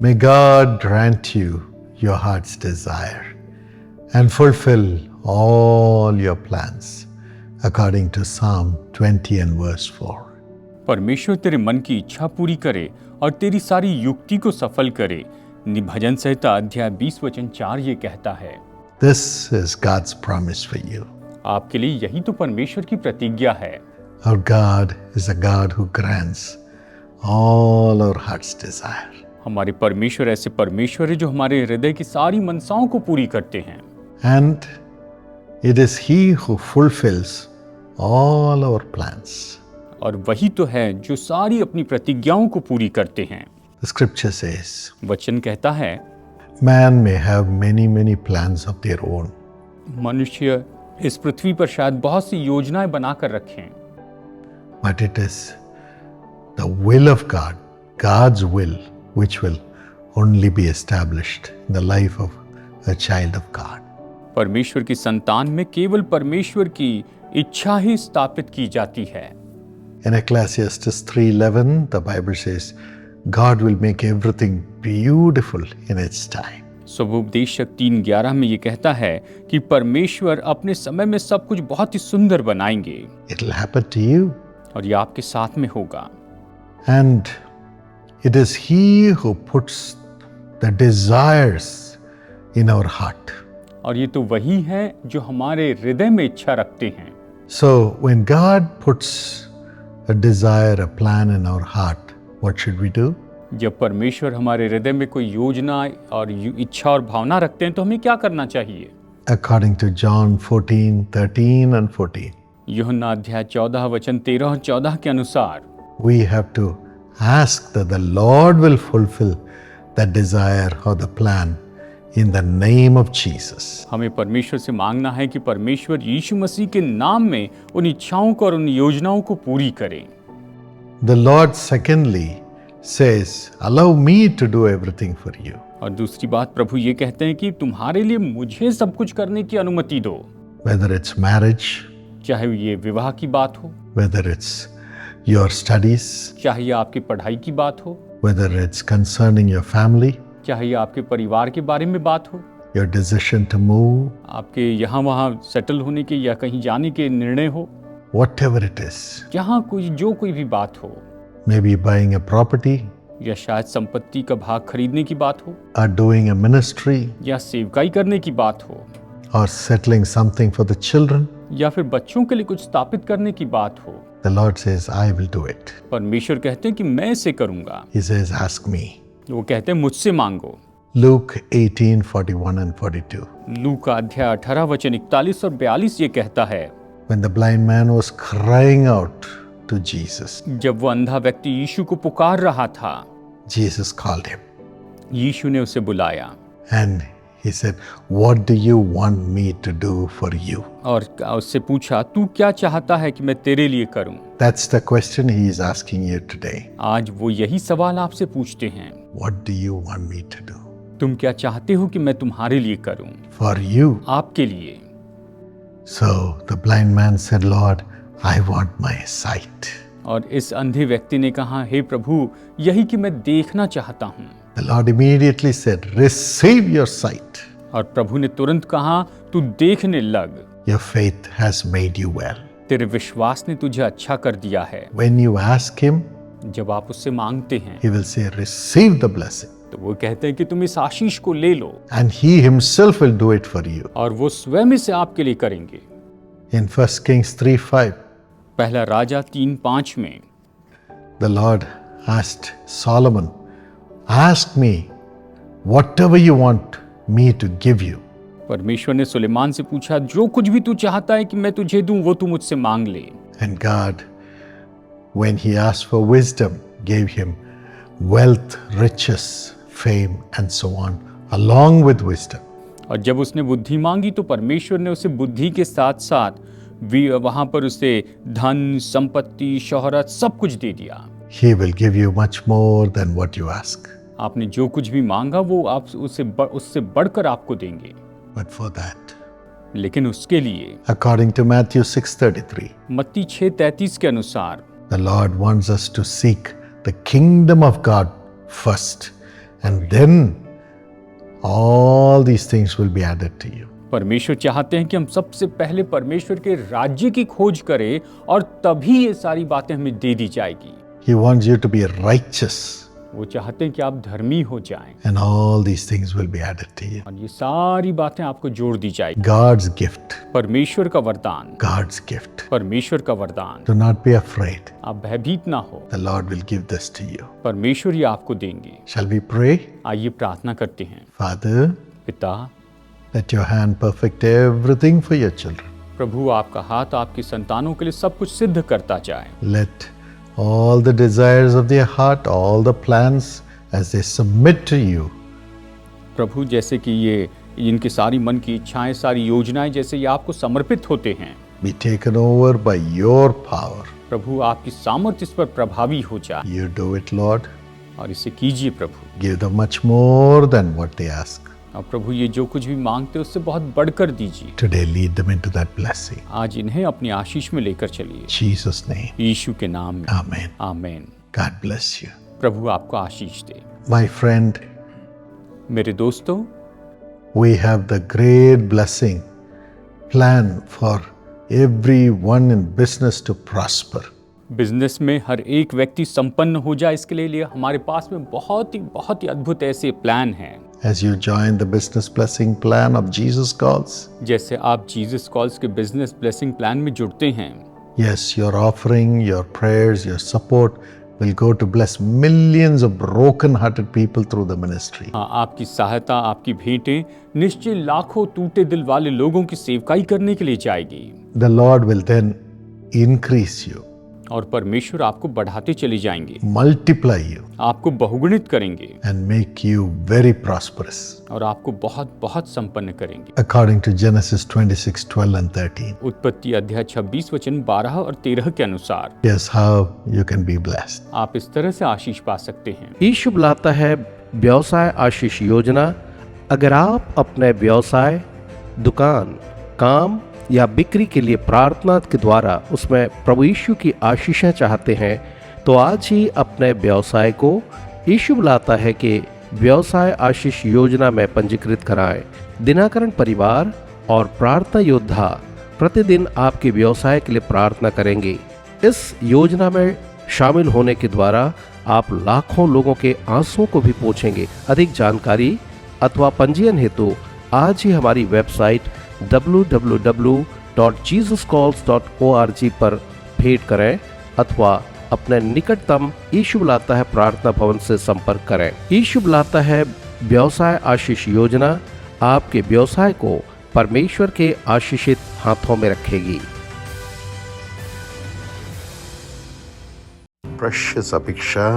May God grant you your heart's desire and fulfill all your plans according to Psalm 20 and verse 4. परमेश्वर तेरे मन की इच्छा पूरी करे और तेरी सारी युक्ति को सफल करे। भजन संहिता अध्याय 20 वचन 4 ये कहता है। This is God's promise for you. आपके लिए यही तो परमेश्वर की प्रतिज्ञा है। Our God is a God who grants all our heart's desire. हमारे परमेश्वर ऐसे परमेश्वर है जो हमारे हृदय की सारी मनसाओं को पूरी करते हैं। And it is He who fulfills all our plans. और वही तो है जो सारी अपनी प्रतिज्ञाओं को पूरी करते हैं। The scripture says, वचन कहता है, man may have many plans of their own, मनुष्य इस पृथ्वी पर शायद बहुत सी योजनाएं बनाकर रखें, but it is the will of God, God's will, which will only be established in the life of a child of God. परमेश्वर की संतान में केवल परमेश्वर की इच्छा ही स्थापित की जाती है। In Ecclesiastes 3:11, the Bible says, God will make everything beautiful in its time. स्वोपदेशक 3:11 में ये कहता है कि परमेश्वर अपने समय में सब कुछ बहुत ही सुंदर बनाएंगे। It will happen to you. और ये आपके साथ में होगा। And it is He who puts the desires in our heart. और ये तो वही है जो हमारे हृदय में इच्छा रखते हैं। So when God puts a desire, a plan in our heart, what should we do? जब परमेश्वर हमारे हृदय में कोई योजना और इच्छा और भावना रखते हैं तो हमें क्या करना चाहिए? According to John 14:13 and 14, यूहन्ना अध्याय 14 वचन 13 और 14 के अनुसार we have to ask that the Lord will fulfill that desire or the plan in the name of Jesus. हमें परमेश्वर से मांगना है कि परमेश्वर यीशु मसीह के नाम में उन इच्छाओं को और उन योजनाओं को पूरी करें। The Lord secondly says, allow me to do everything for you. और दूसरी बात प्रभु ये कहते हैं कि तुम्हारे लिए मुझे सब कुछ करने की अनुमति दो। Whether it's marriage, चाहे ये विवाह की बात हो, whether it's your studies, चाहे ये आपकी पढ़ाई की बात हो, whether it's concerning your family, चाहे ये आपके परिवार के बारे में बात हो, your decision to move, आपके यहाँ वहाँ सेटल होने के या कहीं जाने के निर्णय हो, whatever it is, जहाँ कोई भी बात हो, maybe buying a property, या शायद संपत्ति का भाग खरीदने की बात हो, or doing a ministry, या सेवकाई करने की बात हो, or settling something for the children, या फिर बच्चों के लिए कुछ स्थापित करने की बात हो, the Lord says, I will do it. परमेश्वर कहते हैं कि मैं इसे करूंगा। He says, ask me. वो कहते हैं मुझसे मांगो। Luke 18:41 and 42. लूका अध्याय 18 वचन 41 और 42 ये कहता है, When the blind man was crying out to Jesus, जब वो अंधा व्यक्ति यीशु को पुकार रहा था, Jesus called him यीशु ने उसे बुलाया and he said, what do you want me to do for you? और उससे पूछा, तू क्या चाहता है कि मैं तेरे लिए करूं? That's the question he is asking you today. आज वो यही सवाल आपसे पूछते हैं। What do you want me to do? तुम क्या चाहते हो कि मैं तुम्हारे लिए करूं? For you. आपके लिए। So the blind man said, Lord, I want my sight. और इस अंधे व्यक्ति ने कहा, हे प्रभु, यही कि मैं देखना चाहता हूं। The Lord immediately said, receive your sight. और प्रभु ने तुरंत कहा, तू देखने लग। Your faith has made you well. तेरे विश्वास ने तुझे अच्छा कर दिया है। When you ask him, जब आप उससे मांगते हैं, he will say, receive the blessing. तो वो कहते हैं कि तुम इस आशीष को ले लो। And he himself will do it for you. और वो स्वयं इसे आपके लिए करेंगे। In 1 Kings 3:5, पहला राजा 3:5 में the Lord asked Solomon, ask me whatever you want me to give you. परमेश्वर ने सुलेमान से पूछा, जो कुछ भी तू चाहता है कि मैं तुझे दूं, वो तू मुझसे मांग ले। And God, when he asked for wisdom, gave him wealth, riches, fame, and so on, along with wisdom. और जब उसने बुद्धि मांगी तो परमेश्वर ने उसे बुद्धि के साथ साथ वहां पर उसे धन, संपत्ति, शोहरत सब कुछ दे दिया। He will give you much more than what you ask. आपने जो कुछ भी मांगा वो आप उससे बढ़कर आपको देंगे। But for that, लेकिन उसके लिए according to Matthew 6:33, मत्ती 6:33 के अनुसार the Lord wants us to seek the kingdom of God first And then all these things will be added to you. परमेश्वर चाहते हैं कि हम सबसे पहले परमेश्वर के राज्य की खोज करें और तभी ये सारी बातें हमें दे दी जाएगी। He wants you to be righteous, वो चाहते हैं कि आप धर्मी हो जाएं and all these things will be added to you. और ये सारी बातें आपको जोड़ दी जाएगी। God's gift, परमेश्वर का वरदान, God's gift. परमेश्वर का वरदान। Do not be afraid. आप भयभीत ना हो, The Lord will give this to you. परमेश्वर ये आपको देंगे। Shall we pray? आइए प्रार्थना करते हैं। Father, पिता, let your hand perfect everything for your children. प्रभु आपका हाथ आपके संतानों के लिए सब कुछ सिद्ध करता जाए। Let all the desires of their heart, all the plans as they submit to you, प्रभु जैसे कि ये इनकी सारी मन की इच्छाएं, सारी योजनाएं जैसे ये आपको समर्पित होते हैं, be taken over by your power. प्रभु आपकी सामर्थ्य इस पर प्रभावी हो जाए You do it, Lord. और इसे कीजिए प्रभु। Give them much more than what they ask. और प्रभु ये जो कुछ भी मांगते उससे बहुत बढ़कर दीजिए। Today, lead them into that blessing. आज इन्हें अपनी आशीष में लेकर चलिए, In Jesus' name. यीशु के नाम में। Amen. आमीन। God bless you. प्रभु आपको आशीष दे। My friend, मेरे दोस्तों, we have the great blessing plan for everyone in business to prosper. Business में हर एक व्यक्ति संपन्न हो जाए इसके लिए हमारे पास में बहुत ही अद्भुत ऐसे प्लान हैं। As you join the business blessing plan of Jesus Calls, जैसे आप जीसस कॉल्स के बिजनेस ब्लेसिंग प्लान में जुड़ते हैं, yes, your offering, your prayers, your support will go to bless millions of broken-hearted people through the ministry. हाँ, आपकी सहायता, आपकी भेंटें निश्चय लाखों टूटे दिल वाले लोगों की सेवकाई करने के लिए जाएगी। The Lord will then increase you, और परमेश्वर आपको बढ़ाते चले जाएंगे, multiply you, आपको बहुगुणित करेंगे and make you very prosperous. और आपको बहुत संपन्न करेंगे। According to Genesis 26:12 and 13. उत्पत्ति अध्याय 26 वचन 12 और 13 के अनुसार Here's how you can be blessed. आप इस तरह से आशीष पा सकते हैं। यीशु बुलाता है व्यवसाय आशीष योजना। अगर आप अपने व्यवसाय, दुकान, काम या बिक्री के लिए प्रार्थना के द्वारा उसमें प्रभु यीशु की आशीषें चाहते हैं, तो आज ही अपने व्यवसाय को यीशु बुलाता है कि व्यवसाय आशीष योजना में पंजीकृत कराएं। दिनाकरण परिवार और प्रार्थना योद्धा प्रतिदिन आपके व्यवसाय के लिए प्रार्थना करेंगे। इस योजना में शामिल होने के द्वारा आप लाखों लोगों के आंसुओं को भी पोंछेंगे। अधिक जानकारी अथवा पंजीयन हेतु आज ही हमारी वेबसाइट www.jesuscalls.org पर भेंट करें अथवा अपने निकटतम यीशु बुलाता है प्रार्थना भवन से संपर्क करें। यीशु बुलाता है व्यवसाय आशीष योजना आपके व्यवसाय को परमेश्वर के आशीषित हाथों में रखेगी। Precious Apiksha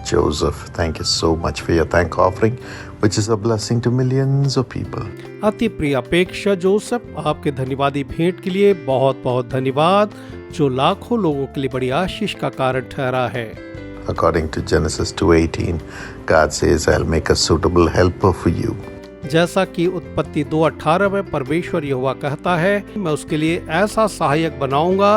Joseph, thank you so much for your thank offering, which is a blessing to millions of people. अति प्रिय अपेक्षा जोसेफ, आपके धन्यवादी भेंट के लिए बहुत बहुत धन्यवाद, जो लाखों लोगों के लिए बड़ी आशीष का कारण ठहरा है। According to Genesis 2:18, God says, I'll make a suitable helper for you. जैसा कि उत्पत्ति 2:18 में परमेश्वर यहोवा कहता है, मैं उसके लिए ऐसा सहायक बनाऊंगा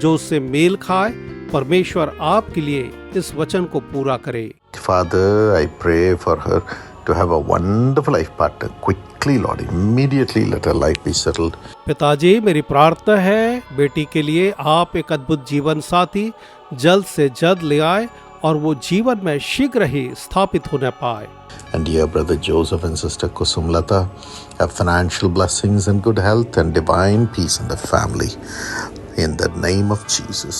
जो उससे मेल खाए। परमेश्वर आपके लिए इस वचन को पूरा करे। Father, I pray for her to have a wonderful life partner quickly, Lord. Immediately let her life be settled. पिताजी, मेरी प्रार्थना है बेटी के लिए आप एक अद्भुत जीवन साथी जल्द से जल्द ले आए और वो जीवन में शीघ्र ही स्थापित होने पाए। And dear brother Joseph and sister Kusumlata, have financial blessings and good health and divine peace in the family. In the name of Jesus.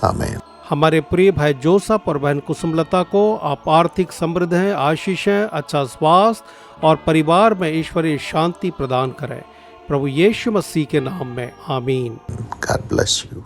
Amen. हमारे प्रिय भाई जोसेफ और बहन कुसुमलता को आप आर्थिक समृद्ध हैं, आशीष हैं, अच्छा स्वास्थ्य और परिवार में ईश्वरीय शांति प्रदान करें। प्रभु यीशु मसीह के नाम में आमीन। God bless you.